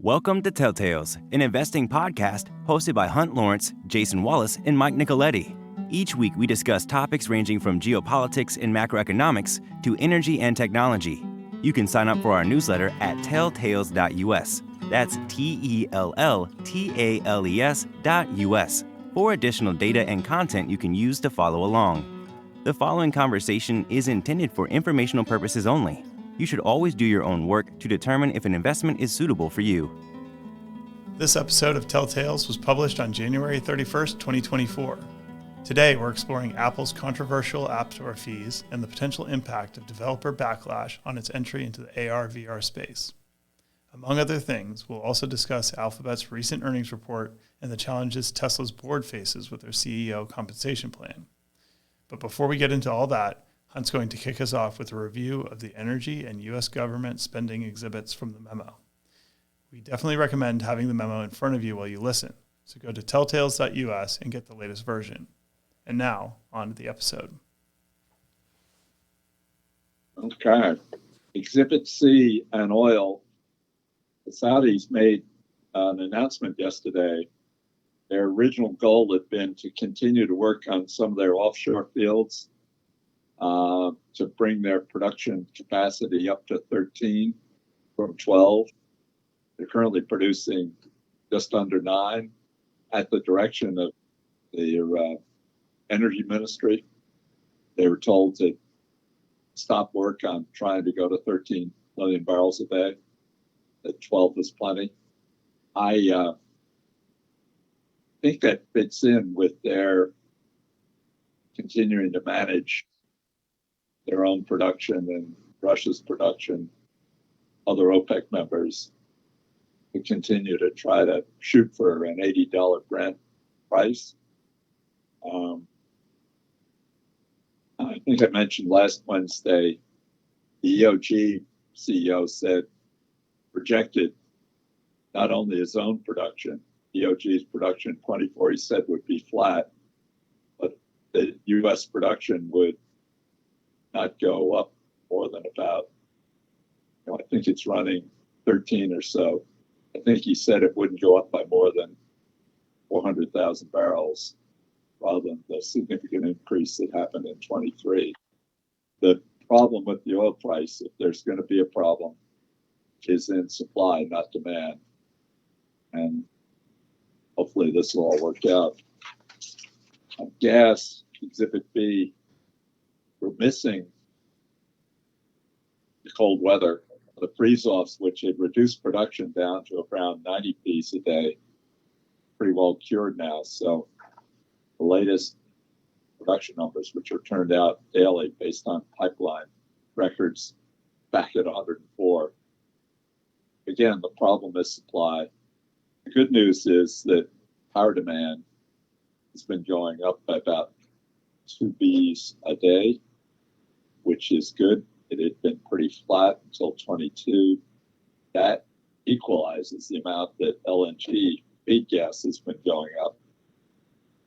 Welcome to Telltales, an investing podcast hosted by Hunt Lawrence, Jason Wallace, and Mike Nicoletti. Each week, we discuss topics ranging from geopolitics and macroeconomics to energy and technology. You can sign up for our newsletter at telltales.us. That's TELLTALES.us for additional data and content you can use to follow along. The following conversation is intended for informational purposes only. You should always do your own work to determine if an investment is suitable for you. This episode of Telltales was published on January 31st, 2024. Today, we're exploring Apple's controversial App Store fees and the potential impact of developer backlash on its entry into the AR/VR space. Among other things, we'll also discuss Alphabet's recent earnings report and the challenges Tesla's board faces with their CEO compensation plan. But before we get into all that, Hunt's going to kick us off with a review of the energy and U.S. government spending exhibits from the memo. We definitely recommend having the memo in front of you while you listen, so go to telltales.us and get the latest version. And now, on to the episode. Okay. Exhibit C and oil. The Saudis made an announcement yesterday. Their original goal had been to continue to work on some of their offshore fields to bring their production capacity up to 13 from 12. They're currently producing just under 9 at the direction of the energy ministry. They were told to stop work on trying to go to 13 million barrels a day, that 12 is plenty. I think that fits in with their continuing to manage their own production and Russia's production, other OPEC members to continue to try to shoot for an $80 Brent price. I think I mentioned last Wednesday, the EOG CEO said, projected not only his own production, EOG's production in 24, he said would be flat, but the U.S. production would not go up more than about, I think it's running 13 or so. I think he said it wouldn't go up by more than 400,000 barrels rather than the significant increase that happened in 23. The problem with the oil price, if there's going to be a problem, is in supply, not demand. And hopefully this will all work out. On gas, Exhibit B, we're missing the cold weather. The freeze-offs, which had reduced production down to around 90 Ps a day, pretty well cured now. So the latest production numbers, which are turned out daily based on pipeline records, back at 104. Again, the problem is supply. The good news is that power demand has been going up by about 2 Bs a day, which is good. It had been pretty flat until 22. That equalizes the amount that LNG feed gas has been going up.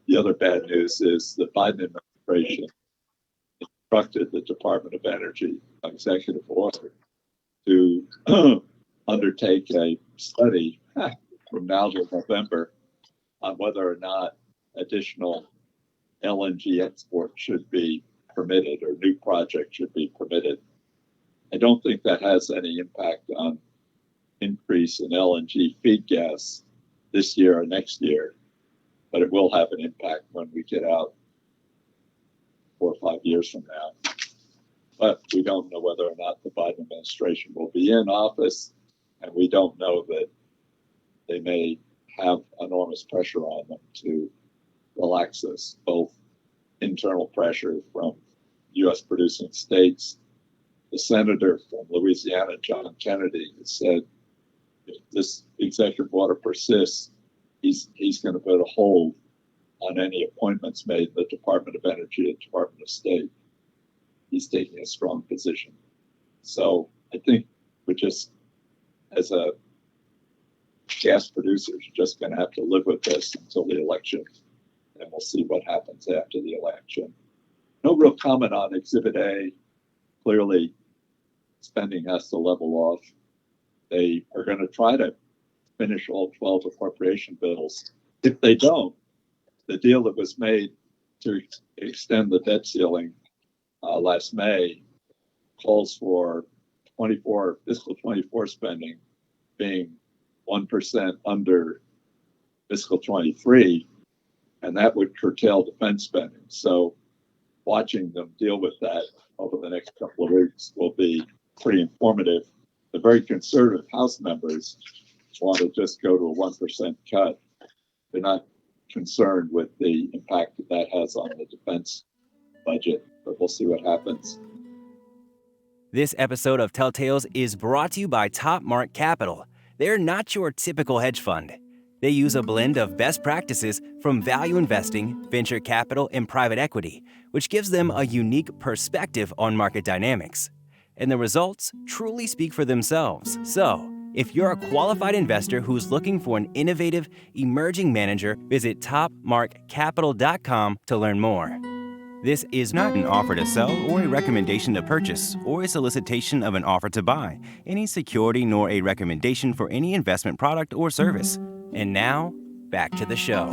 The other bad news is the Biden administration instructed the Department of Energy, executive order, to undertake a study from now to November on whether or not additional LNG export should be permitted or new projects should be permitted. I don't think that has any impact on increase in LNG feed gas this year or next year, but it will have an impact when we get out 4 or 5 years from now. But we don't know whether or not the Biden administration will be in office, and we don't know that they may have enormous pressure on them to relax this, both internal pressure from U.S. producing states. The senator from Louisiana, John Kennedy, has said if this executive order persists, he's going to put a hold on any appointments made in the Department of Energy and Department of State. He's taking a strong position. So I think we're just, as a gas producer, you're just going to have to live with this until the election, and we'll see what happens after the election. No real comment on Exhibit A. Clearly, spending has to level off. They are going to try to finish all 12 appropriation bills. If they don't, the deal that was made to extend the debt ceiling last May calls for fiscal 24 spending being 1% under fiscal 23, and that would curtail defense spending. So watching them deal with that over the next couple of weeks will be pretty informative. The very conservative House members want to just go to a 1% cut. They're not concerned with the impact that has on the defense budget, but we'll see what happens. This episode of Telltales is brought to you by Top Mark Capital. They're not your typical hedge fund. They use a blend of best practices from value investing, venture capital, and private equity, which gives them a unique perspective on market dynamics. And the results truly speak for themselves. So, if you're a qualified investor who's looking for an innovative, emerging manager, visit topmarkcapital.com to learn more. This is not an offer to sell or a recommendation to purchase or a solicitation of an offer to buy any security nor a recommendation for any investment product or service. And now, back to the show.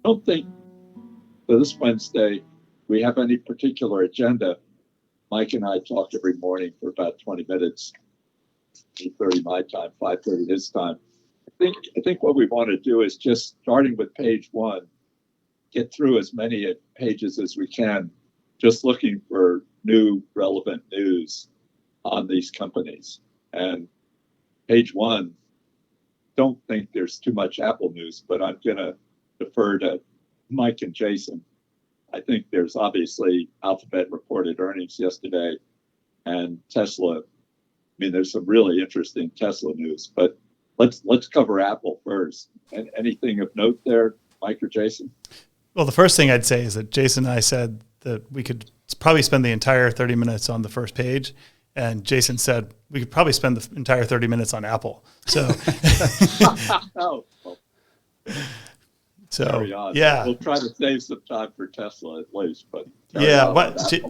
I don't think for this Wednesday we have any particular agenda. Mike and I talk every morning for about 20 minutes, 8:30 my time, 5:30 his time. I think what we want to do is just starting with page 1, get through as many pages as we can, just looking for new relevant news on these companies. And page 1, don't think there's too much Apple news, but I'm going to defer to Mike and Jason. I think there's obviously Alphabet reported earnings yesterday, and Tesla. I mean, there's some really interesting Tesla news, but let's cover Apple first. And anything of note there, Mike or Jason? Well, the first thing I'd say is that Jason and I said that we could probably spend the entire 30 minutes on the first page. And Jason said we could probably spend the entire 30 minutes on Apple. So, Oh, well, so yeah. We'll try to save some time for Tesla at least. But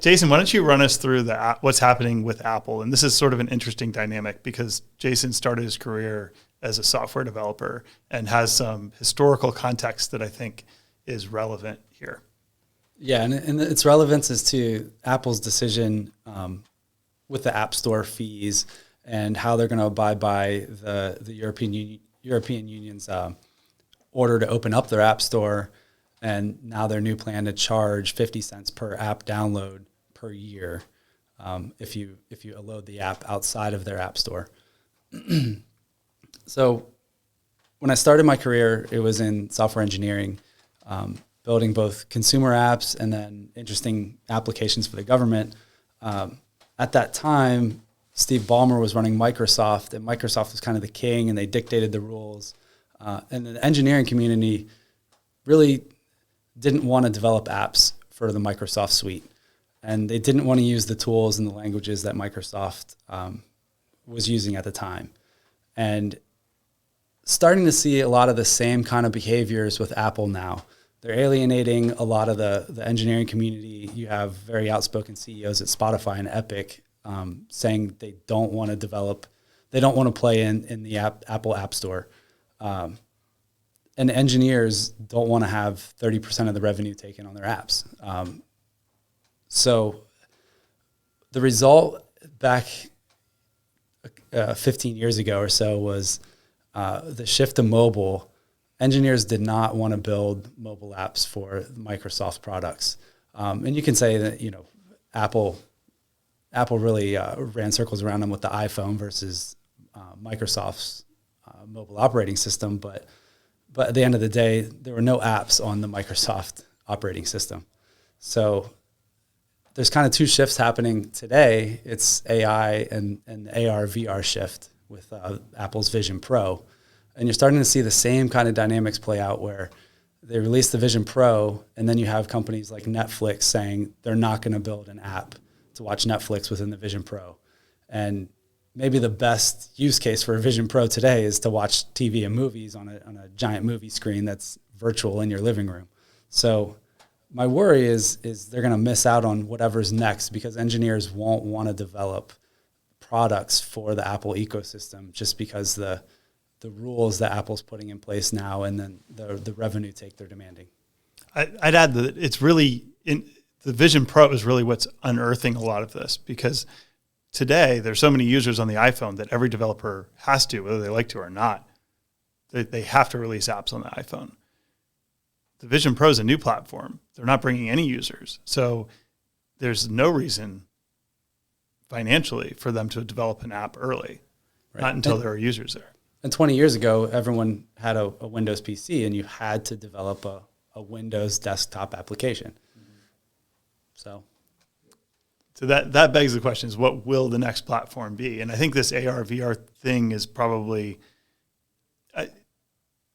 Jason, why don't you run us through what's happening with Apple? And this is sort of an interesting dynamic because Jason started his career as a software developer and has some historical context that I think is relevant here. Yeah, and its relevance is to Apple's decision with the App Store fees and how they're going to abide by the European Union's order to open up their App Store, and now their new plan to charge 50 cents per app download per year if you load the app outside of their App Store. So when I started my career, it was in software engineering, building both consumer apps and then interesting applications for the government. At that time, Steve Ballmer was running Microsoft, and Microsoft was kind of the king, and they dictated the rules. And the engineering community really didn't want to develop apps for the Microsoft suite. And they didn't want to use the tools and the languages that Microsoft was using at the time. And starting to see a lot of the same kind of behaviors with Apple now. They're alienating a lot of the engineering community. You have very outspoken CEOs at Spotify and Epic saying they don't want to develop, they don't want to play in the Apple App Store. And engineers don't want to have 30% of the revenue taken on their apps. So the result back 15 years ago or so was the shift to mobile. Engineers did not want to build mobile apps for Microsoft products. And you can say that, Apple really ran circles around them with the iPhone versus Microsoft's mobile operating system. But at the end of the day, there were no apps on the Microsoft operating system. So there's kind of two shifts happening today. It's AI and the AR VR shift with Apple's Vision Pro. And you're starting to see the same kind of dynamics play out where they release the Vision Pro, and then you have companies like Netflix saying they're not going to build an app to watch Netflix within the Vision Pro. And maybe the best use case for a Vision Pro today is to watch TV and movies on a giant movie screen that's virtual in your living room. So my worry is they're going to miss out on whatever's next because engineers won't want to develop products for the Apple ecosystem, just because the rules that Apple's putting in place now, and then the revenue take they're demanding. I'd add that it's really the Vision Pro is really what's unearthing a lot of this, because today there's so many users on the iPhone that every developer has to, whether they like to or not, they have to release apps on the iPhone. The Vision Pro is a new platform. They're not bringing any users. So there's no reason financially for them to develop an app early, not until there are users there. And 20 years ago, everyone had a Windows PC, and you had to develop a Windows desktop application. So that begs the question, is what will the next platform be? And I think this AR, VR thing is probably,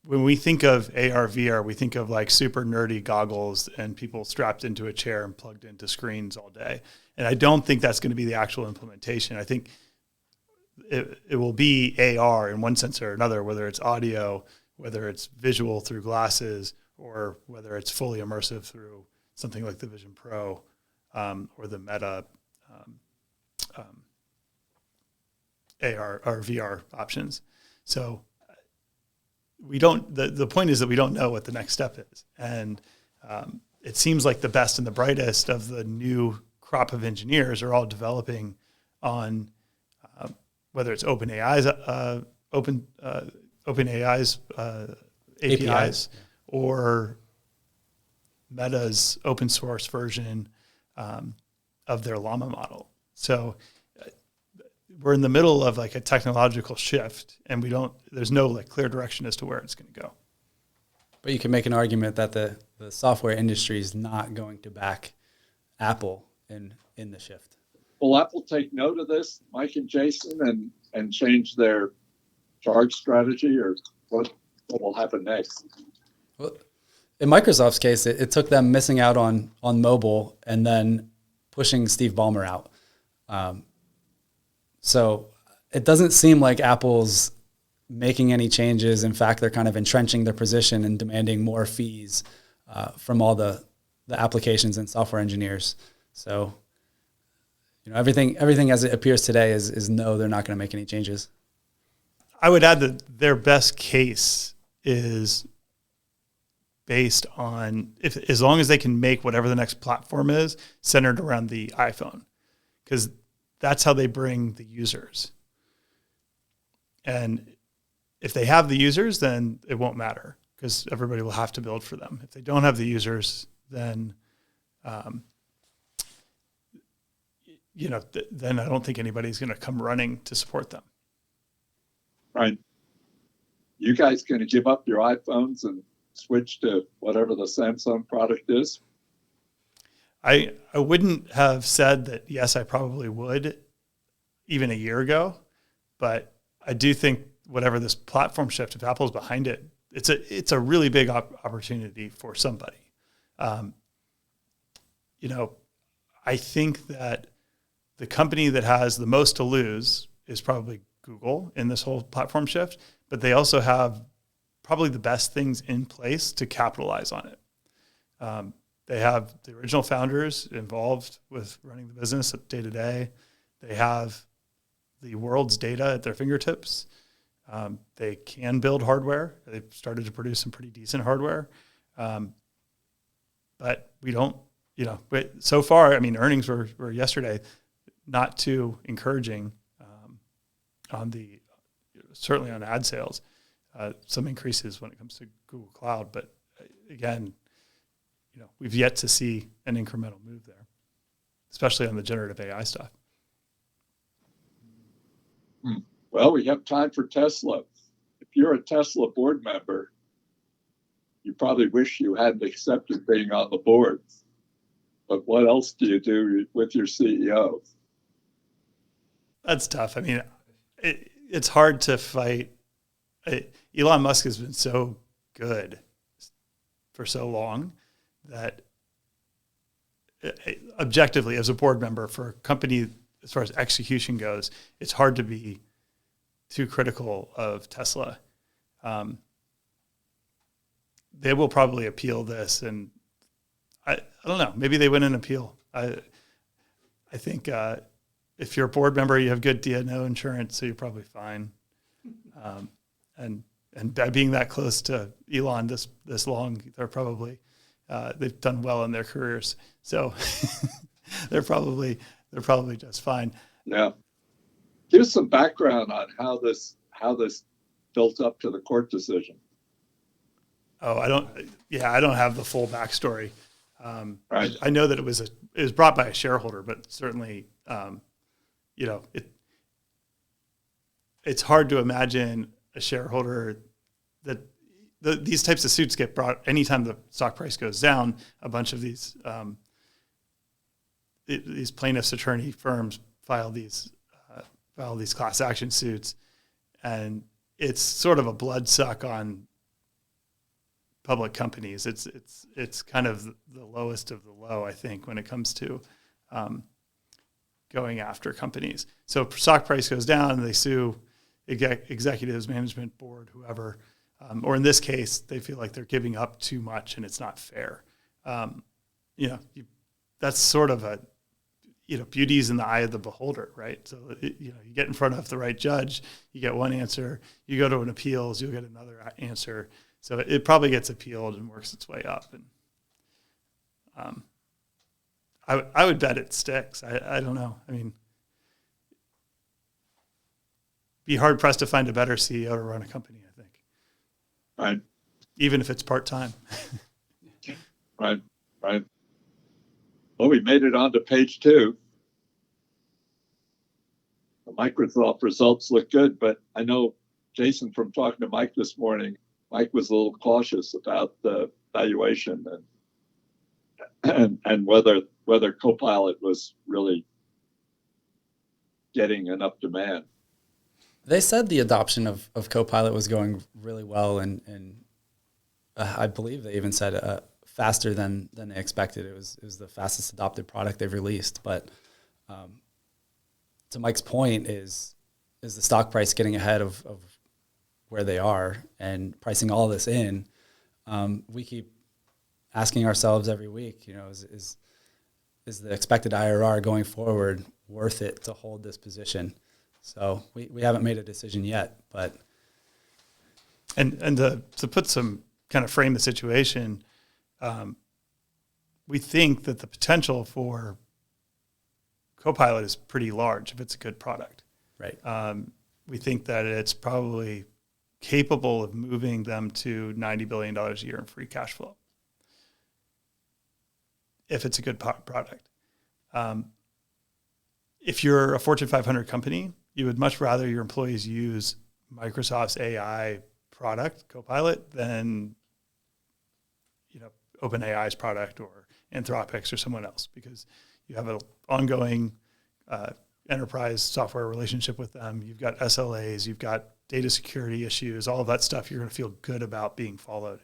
when we think of AR, VR, we think of like super nerdy goggles and people strapped into a chair and plugged into screens all day. And I don't think that's going to be the actual implementation. I think it will be AR in one sense or another, whether it's audio, whether it's visual through glasses, or whether it's fully immersive through something like the Vision Pro or the Meta AR or VR options. So we don't. The point is that we don't know what the next step is, and it seems like the best and the brightest of the new crop of engineers are all developing on whether it's OpenAI's APIs or Meta's open source version of their Llama model. So we're in the middle of like a technological shift, and there's no like clear direction as to where it's going to go. But you can make an argument that the software industry is not going to back Apple in the shift. Will Apple take note of this, Mike and Jason, and change their charge strategy, or what will happen next? Well, in Microsoft's case, it took them missing out on mobile and then pushing Steve Ballmer out. So it doesn't seem like Apple's making any changes. In fact, they're kind of entrenching their position and demanding more fees from all the applications and software engineers. So, everything as it appears today is no, they're not going to make any changes. I would add that their best case is based on as long as they can make whatever the next platform is centered around the iPhone, because that's how they bring the users. And if they have the users, then it won't matter, because everybody will have to build for them. If they don't have the users, then then I don't think anybody's going to come running to support them. Right. You guys going to give up your iPhones and switch to whatever the Samsung product is? I wouldn't have said that, yes, I probably would even a year ago, but I do think whatever this platform shift, if Apple's behind it, it's a really big opportunity for somebody. I think that the company that has the most to lose is probably Google in this whole platform shift, but they also have probably the best things in place to capitalize on it. They have the original founders involved with running the business day to day. They have the world's data at their fingertips. They can build hardware. They've started to produce some pretty decent hardware. But we don't, so far, earnings were yesterday not too encouraging certainly on ad sales. Some increases when it comes to Google Cloud, but again, we've yet to see an incremental move there, especially on the generative AI stuff. Well, we have time for Tesla. If you're a Tesla board member, you probably wish you hadn't accepted being on the board. But what else do you do with your CEO? That's tough. It's hard to fight. Elon Musk has been so good for so long that objectively, as a board member for a company, as far as execution goes, it's hard to be too critical of Tesla. They will probably appeal this, and I don't know. Maybe they win an appeal. I think if you're a board member, you have good D&O insurance, so you're probably fine. And by being that close to Elon this long, they're probably they've done well in their careers, so they're probably just fine. Yeah. Give us some background on how this built up to the court decision. Oh, I don't have the full backstory. Right. I know that it was brought by a shareholder, but certainly, it's hard to imagine a shareholder that these types of suits get brought anytime the stock price goes down. A bunch of these plaintiffs' attorney firms file these class action suits, and it's sort of a blood suck on public companies. It's kind of the lowest of the low, I think, when it comes to going after companies. So stock price goes down, and they sue executives, management board, whoever, or in this case, they feel like they're giving up too much and it's not fair. That's sort of a beauty's in the eye of the beholder, right? So you get in front of the right judge, you get one answer. You go to an appeals, you'll get another answer. So it probably gets appealed and works its way up. And I would bet it sticks. I don't know. I mean, be hard pressed to find a better CEO to run a company, I think. Right. Even if it's part-time. Right. Well, we made it on to page 2. The Microsoft results look good, but I know, Jason, from talking to Mike this morning, Mike was a little cautious about the valuation and whether Copilot was really getting enough demand. They said the adoption of Copilot was going really well, and I believe they even said faster than they expected. It was the fastest adopted product they've released. But to Mike's point, is the stock price getting ahead of where they are and pricing all this in? We keep asking ourselves every week, is the expected IRR going forward worth it to hold this position? So we haven't made a decision yet, but and to put some kind of frame the situation, we think that the potential for Copilot is pretty large if it's a good product. Right. We think that it's probably capable of moving them to $90 billion a year in free cash flow if it's a good product. If you're a Fortune 500 company, you would much rather your employees use Microsoft's AI product, Copilot, than OpenAI's product or Anthropic's or someone else, because you have an ongoing enterprise software relationship with them. You've got SLAs, you've got data security issues, all of that stuff you're going to feel good about being followed.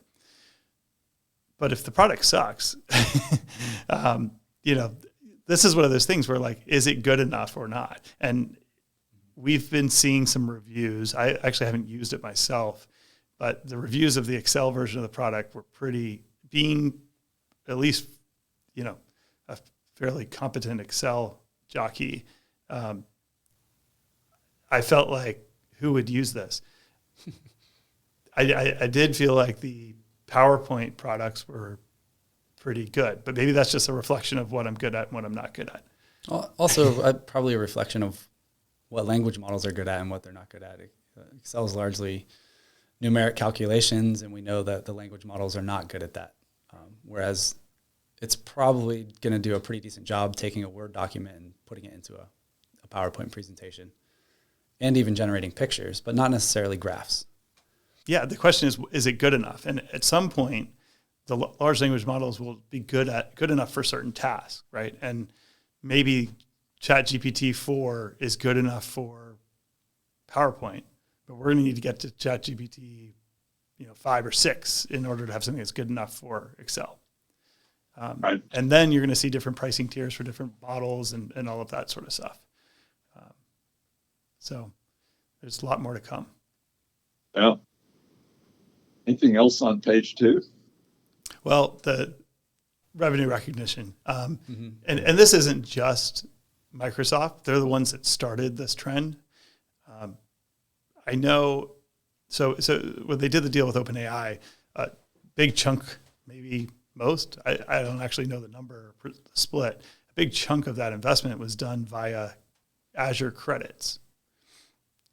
But if the product sucks, this is one of those things where, like, is it good enough or not? And we've been seeing some reviews. I actually haven't used it myself, but the reviews of the Excel version of the product were being at least, a fairly competent Excel jockey. I felt like, who would use this? I did feel like the PowerPoint products were pretty good, but maybe that's just a reflection of what I'm good at and what I'm not good at. Also, probably a reflection of what language models are good at and what they're not good at. Excel is largely numeric calculations, and we know that the language models are not good at that. Whereas it's probably going to do a pretty decent job taking a Word document and putting it into a PowerPoint presentation, and even generating pictures, but not necessarily graphs. Yeah, the question is it good enough? And at some point, the large language models will be good enough for certain tasks, right? And maybe ChatGPT-4 is good enough for PowerPoint, but we're going to need to get to ChatGPT, 5 or 6 in order to have something that's good enough for Excel. Right. And then you're going to see different pricing tiers for different models and all of that sort of stuff. So there's a lot more to come. Yeah. Anything else on page 2? Well, the revenue recognition. And this isn't just Microsoft. They're the ones that started this trend. I know. So when they did the deal with OpenAI, a big chunk, maybe most, I don't actually know the number, the split. A big chunk of that investment was done via Azure credits.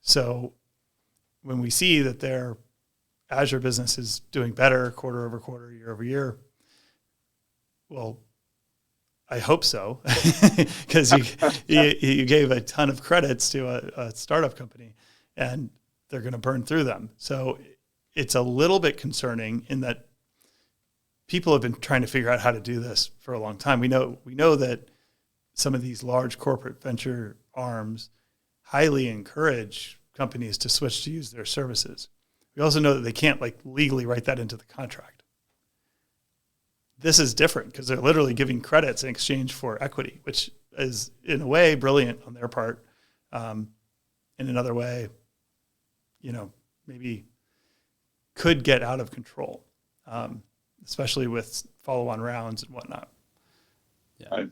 So when we see that their Azure business is doing better quarter over quarter, year over year, well, I hope so, because you gave a ton of credits to a startup company, and they're going to burn through them. So it's a little bit concerning in that people have been trying to figure out how to do this for a long time. We know that some of these large corporate venture arms highly encourage companies to switch to use their services. We also know that they can't legally write that into the contract. This is different because they're literally giving credits in exchange for equity, which is in a way brilliant on their part. In another way, maybe could get out of control, especially with follow-on rounds and whatnot. Yeah.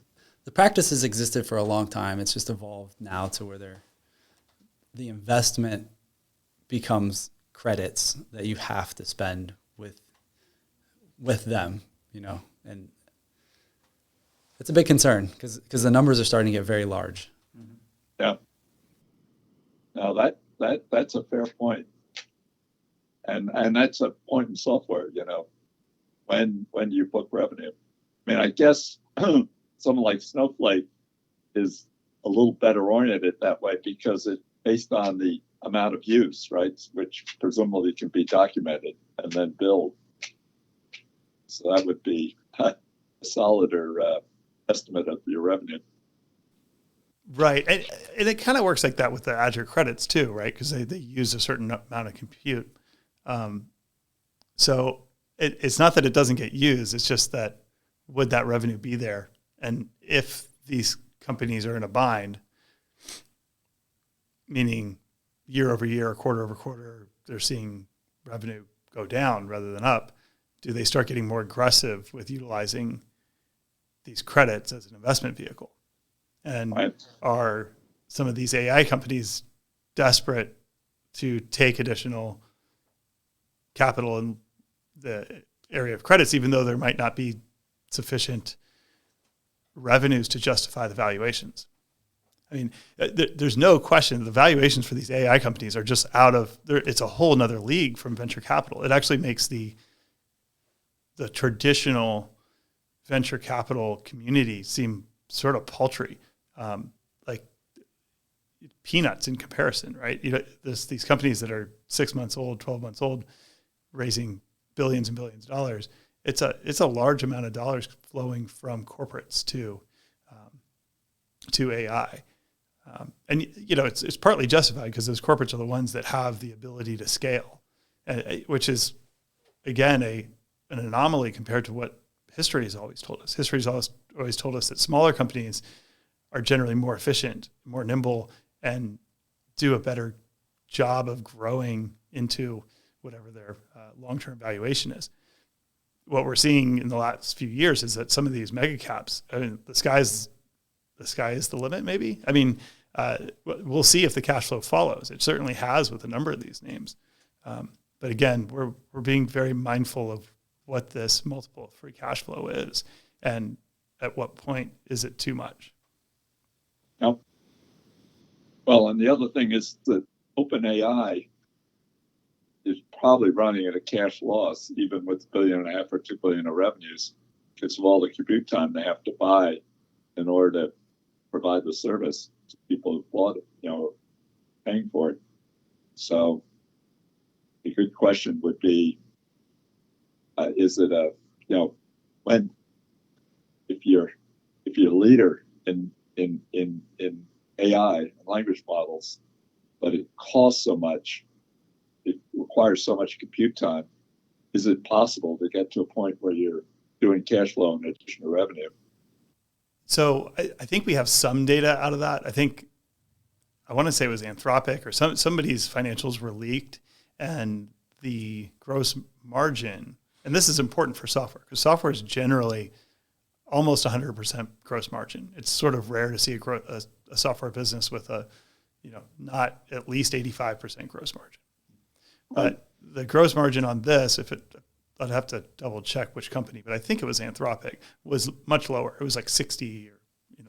The practice has existed for a long time. It's just evolved now to where the investment becomes credits that you have to spend with them, and it's a big concern because the numbers are starting to get very large. Yeah. Now that's a fair point. And that's a point in software, when you book revenue. I mean, I guess someone like Snowflake is a little better oriented that way because it's based on the amount of use, right? Which presumably can be documented and then billed. So that would be a solider estimate of your revenue. Right. And it kind of works like that with the Azure credits too, right? Because they use a certain amount of compute. So it's not that it doesn't get used. It's just that would that revenue be there? And if these companies are in a bind, meaning year over year, quarter over quarter, they're seeing revenue go down rather than up, do they start getting more aggressive with utilizing these credits as an investment vehicle? And are some of these AI companies desperate to take additional capital in the area of credits, even though there might not be sufficient revenues to justify the valuations? I mean, there's no question the valuations for these AI companies are just it's a whole nother league from venture capital. It actually makes the traditional venture capital community seem sort of paltry, like peanuts in comparison, right? These companies that are 6 months old, 12 months old, raising billions and billions of dollars. It's a large amount of dollars flowing from corporates to AI. And it's partly justified because those corporates are the ones that have the ability to scale, which is, again, an anomaly compared to what history has always told us. History has always told us that smaller companies are generally more efficient, more nimble, and do a better job of growing into whatever their long-term valuation is. What we're seeing in the last few years is that some of these mega caps, I mean, the sky is the limit, maybe. I mean, we'll see if the cash flow follows. It certainly has with a number of these names. But again, we're being very mindful of what this multiple of free cash flow is, and at what point is it too much? Yep. Well, and the other thing is that OpenAI is probably running at a cash loss, even with $1.5 billion or $2 billion of revenues, because of all the compute time they have to buy in order to provide the service to people who bought it, paying for it. So a good question would be, is it if you're a leader in AI and language models, but it costs so much, it requires so much compute time, is it possible to get to a point where you're doing cash flow in addition to revenue? So I think we have some data out of that. I want to say it was Anthropic or somebody's financials were leaked, and the gross margin, and this is important for software because software is generally almost 100% gross margin. It's sort of rare to see a a software business with a, not at least 85% gross margin. But the gross margin on this, I'd have to double check which company, but I think it was Anthropic, was much lower. It was like 60 or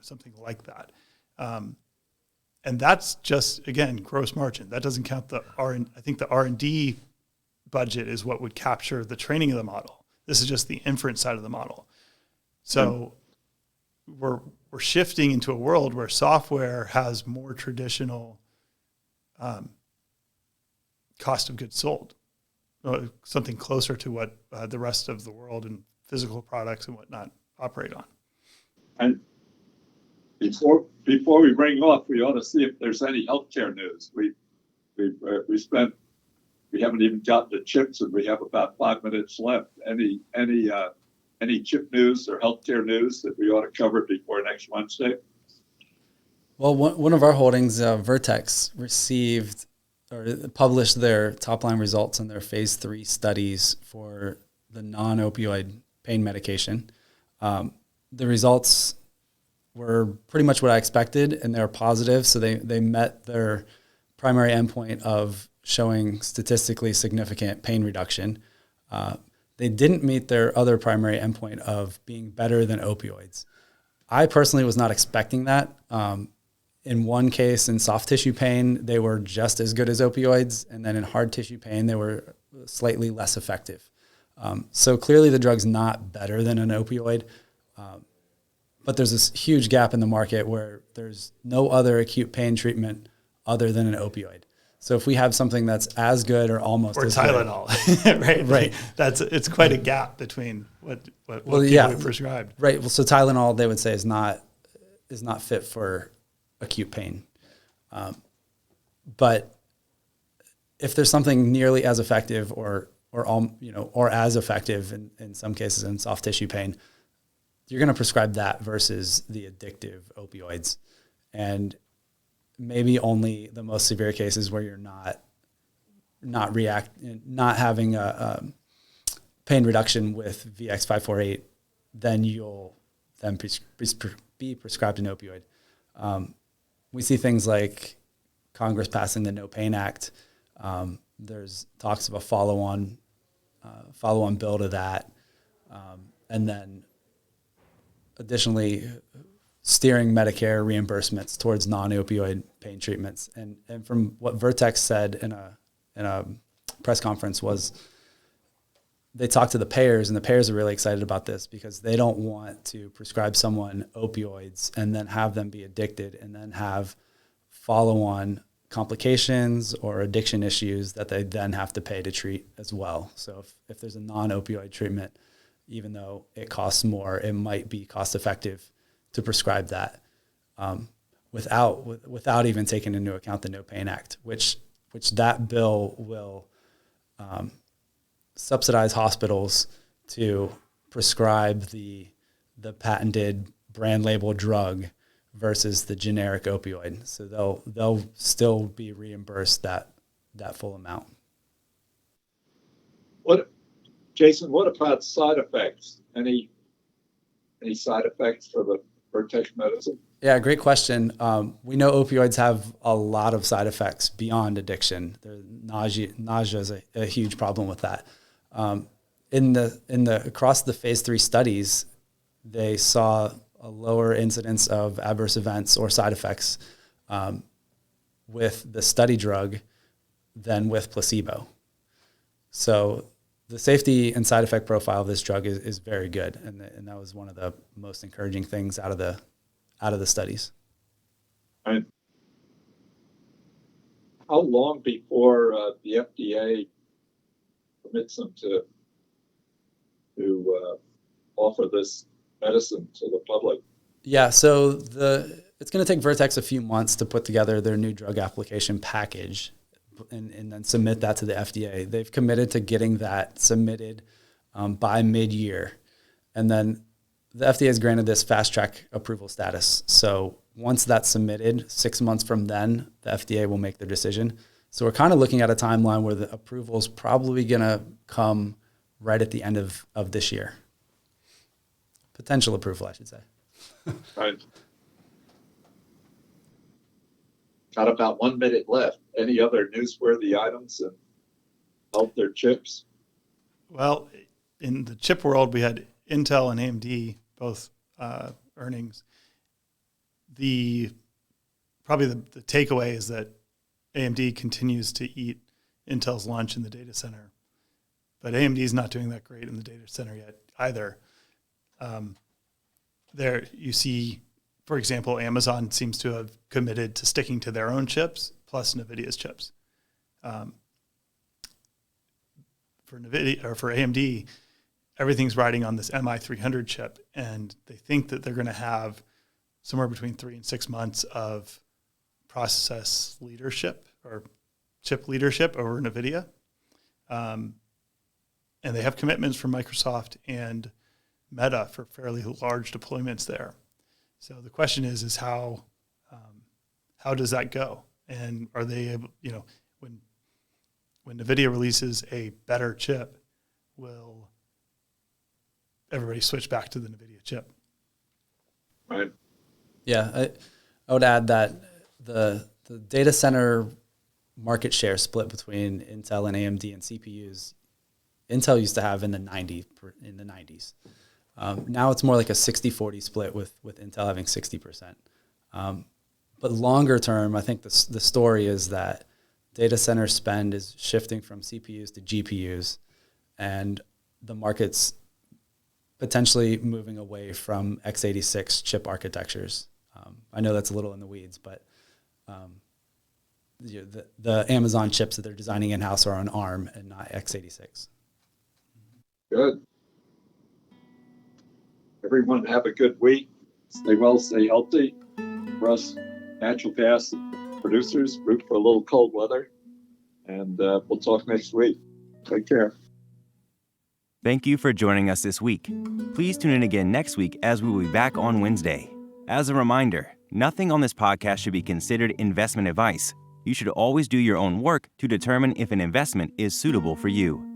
something like that. And that's just, again, gross margin. That doesn't count I think the R&D budget is what would capture the training of the model. This is just the inference side of the model. So we're shifting into a world where software has more traditional cost of goods sold, something closer to what the rest of the world and physical products and whatnot operate on. And before we bring off, we ought to see if there's any healthcare news. We haven't even gotten to chips, and we have about 5 minutes left. Any chip news or healthcare news that we ought to cover before next Wednesday? Well, one of our holdings, Vertex, received or published their top-line results in their phase 3 studies for the non-opioid pain medication. The results were pretty much what I expected, and they were positive. So they met their primary endpoint of showing statistically significant pain reduction. They didn't meet their other primary endpoint of being better than opioids. I personally was not expecting that. In one case, in soft tissue pain, they were just as good as opioids. And then in hard tissue pain, they were slightly less effective. So clearly the drug's not better than an opioid. But there's this huge gap in the market where there's no other acute pain treatment other than an opioid. So if we have something that's as good or almost or as Tylenol, good, right? It's quite a gap between what people are prescribed. Right. Well, so Tylenol, they would say, is not fit for acute pain. But if there's something nearly as effective or as effective in some cases in soft tissue pain, you're going to prescribe that versus the addictive opioids. And maybe only the most severe cases where you're not having a pain reduction with VX548, then you'll be prescribed an opioid. We see things like Congress passing the No Pain Act. There's talks of a follow-on bill to that, and then additionally steering Medicare reimbursements towards non-opioid pain treatments. And from what Vertex said in a press conference was they talked to the payers, and the payers are really excited about this because they don't want to prescribe someone opioids and then have them be addicted and then have follow-on complications or addiction issues that they then have to pay to treat as well. So if there's a non-opioid treatment, even though it costs more, it might be cost effective to prescribe that without even taking into account the No Pain Act, which that bill will subsidize hospitals to prescribe the patented brand label drug versus the generic opioid. So they'll still be reimbursed that full amount. Jason, what about side effects? Any side effects for the Vertex medicine? Yeah, great question. We know opioids have a lot of side effects beyond addiction. Nausea is a huge problem with that. Across the phase 3 studies, they saw a lower incidence of adverse events or side effects with the study drug than with placebo. So the safety and side effect profile of this drug is very good, and that was one of the most encouraging things out of the studies. And how long before the FDA permits them to offer this medicine to the public? Yeah, so it's going to take Vertex a few months to put together their new drug application package and then submit that to the FDA. They've committed to getting that submitted by mid-year. And then the FDA has granted this fast-track approval status. So once that's submitted, 6 months from then, the FDA will make their decision. So we're kind of looking at a timeline where the approval is probably going to come right at the end of this year. Potential approval, I should say. Right. Got about 1 minute left. Any other newsworthy items that help their chips? Well, in the chip world, we had Intel and AMD, both earnings. Probably the takeaway is that AMD continues to eat Intel's lunch in the data center, but AMD is not doing that great in the data center yet either. There you see, for example, Amazon seems to have committed to sticking to their own chips plus Nvidia's chips. For Nvidia or for AMD, everything's riding on this MI300 chip, and they think that they're going to have somewhere between 3 and 6 months of process leadership or chip leadership over Nvidia. And they have commitments from Microsoft and Meta for fairly large deployments there. So the question is how does that go? And are they able, when Nvidia releases a better chip, will everybody switch back to the Nvidia chip? Right. Yeah, I would add that the data center market share split between Intel and AMD and CPUs, Intel used to have in the 90s. Now it's more like a 60-40 split with Intel having 60%. But longer term, I think the story is that data center spend is shifting from CPUs to GPUs, and the market's potentially moving away from x86 chip architectures. I know that's a little in the weeds, but the Amazon chips that they're designing in-house are on ARM and not x86. Good. Everyone have a good week. Stay well, stay healthy. For us natural gas producers, root for a little cold weather. And we'll talk next week. Take care. Thank you for joining us this week. Please tune in again next week as we will be back on Wednesday. As a reminder, nothing on this podcast should be considered investment advice. You should always do your own work to determine if an investment is suitable for you.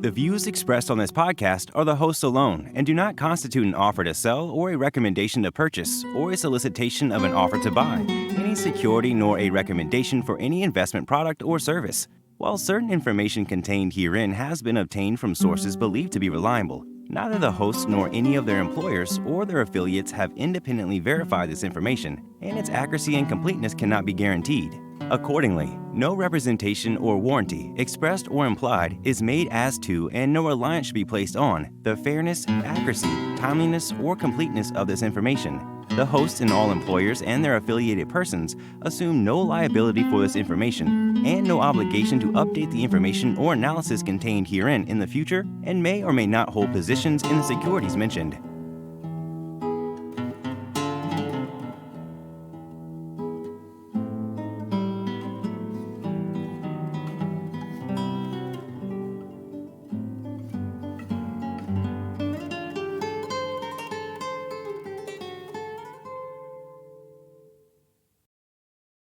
The views expressed on this podcast are the host alone and do not constitute an offer to sell or a recommendation to purchase or a solicitation of an offer to buy any security nor a recommendation for any investment product or service. While certain information contained herein has been obtained from sources believed to be reliable, neither the hosts nor any of their employers or their affiliates have independently verified this information, and its accuracy and completeness cannot be guaranteed. Accordingly, no representation or warranty, expressed or implied, is made as to and no reliance should be placed on the fairness, accuracy, timeliness, or completeness of this information. The hosts and all employers and their affiliated persons assume no liability for this information and no obligation to update the information or analysis contained herein in the future and may or may not hold positions in the securities mentioned.